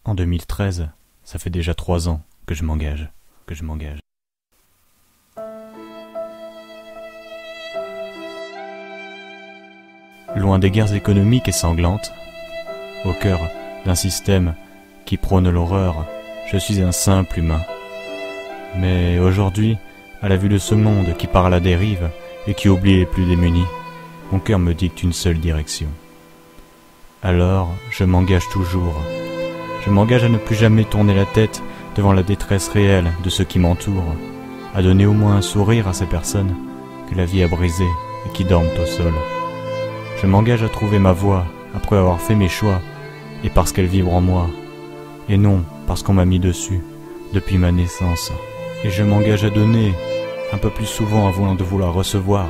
En 2013, ça fait déjà 3 ans que je m'engage. Loin des guerres économiques et sanglantes, au cœur d'un système qui prône l'horreur, je suis un simple humain. Mais aujourd'hui, à la vue de ce monde qui part à la dérive et qui oublie les plus démunis, mon cœur me dicte une seule direction. Alors, je m'engage toujours. Je m'engage à ne plus jamais tourner la tête devant la détresse réelle de ceux qui m'entourent, à donner au moins un sourire à ces personnes que la vie a brisées et qui dorment au sol. Je m'engage à trouver ma voie après avoir fait mes choix et parce qu'elle vibre en moi, et non parce qu'on m'a mis dessus depuis ma naissance. Et je m'engage à donner un peu plus souvent avant de vouloir recevoir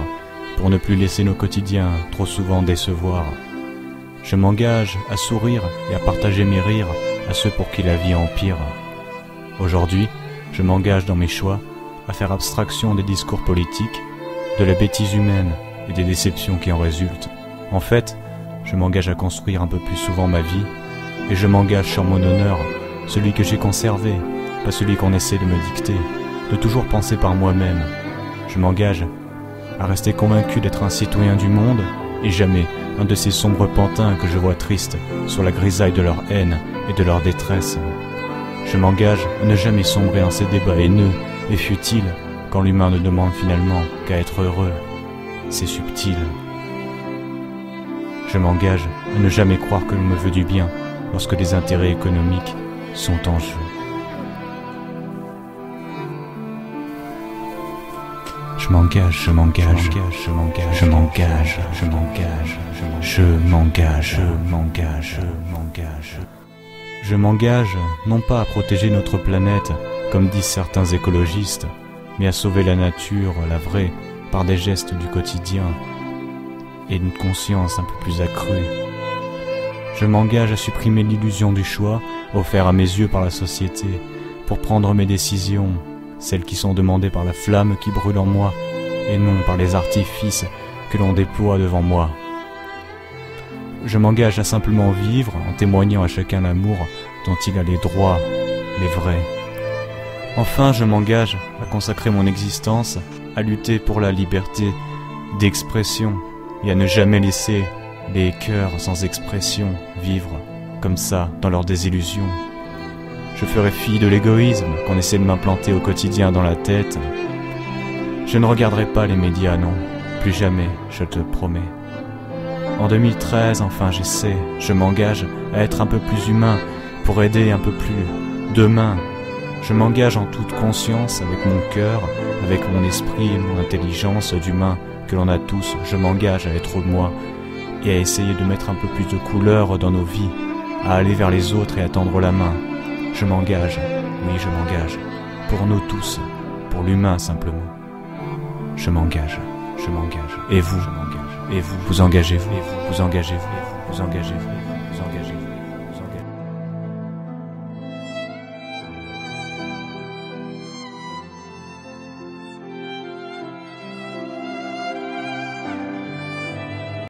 pour ne plus laisser nos quotidiens trop souvent décevoir. Je m'engage à sourire et à partager mes rires à ceux pour qui la vie empire. Aujourd'hui, je m'engage dans mes choix à faire abstraction des discours politiques, de la bêtise humaine et des déceptions qui en résultent. En fait, je m'engage à construire un peu plus souvent ma vie, et je m'engage sur mon honneur, celui que j'ai conservé, pas celui qu'on essaie de me dicter, de toujours penser par moi-même. Je m'engage à rester convaincu d'être un citoyen du monde, et jamais un de ces sombres pantins que je vois tristes sur la grisaille de leur haine et de leur détresse. Je m'engage à ne jamais sombrer dans ces débats haineux et futiles quand l'humain ne demande finalement qu'à être heureux. C'est subtil. Je m'engage à ne jamais croire que l'on me veut du bien lorsque des intérêts économiques sont en jeu. Je m'engage. Je m'engage non pas à protéger notre planète, comme disent certains écologistes, mais à sauver la nature, la vraie, par des gestes du quotidien et une conscience un peu plus accrue. Je m'engage à supprimer l'illusion du choix offert à mes yeux par la société pour prendre mes décisions, celles qui sont demandées par la flamme qui brûle en moi et non par les artifices que l'on déploie devant moi. Je m'engage à simplement vivre en témoignant à chacun l'amour dont il a les droits, les vrais. Enfin, je m'engage à consacrer mon existence à lutter pour la liberté d'expression et à ne jamais laisser les cœurs sans expression vivre comme ça dans leur désillusion. Je ferai fi de l'égoïsme qu'on essaie de m'implanter au quotidien dans la tête. Je ne regarderai pas les médias, non, plus jamais, je te promets. En 2013, enfin j'essaie, je m'engage à être un peu plus humain pour aider un peu plus demain. Je m'engage en toute conscience avec mon cœur, avec mon esprit et mon intelligence d'humain que l'on a tous. Je m'engage à être moi et à essayer de mettre un peu plus de couleur dans nos vies, à aller vers les autres et à tendre la main. Je m'engage, oui je m'engage, pour nous tous, pour l'humain simplement. Je m'engage. Et vous, vous engagez-vous, vous engagez-vous.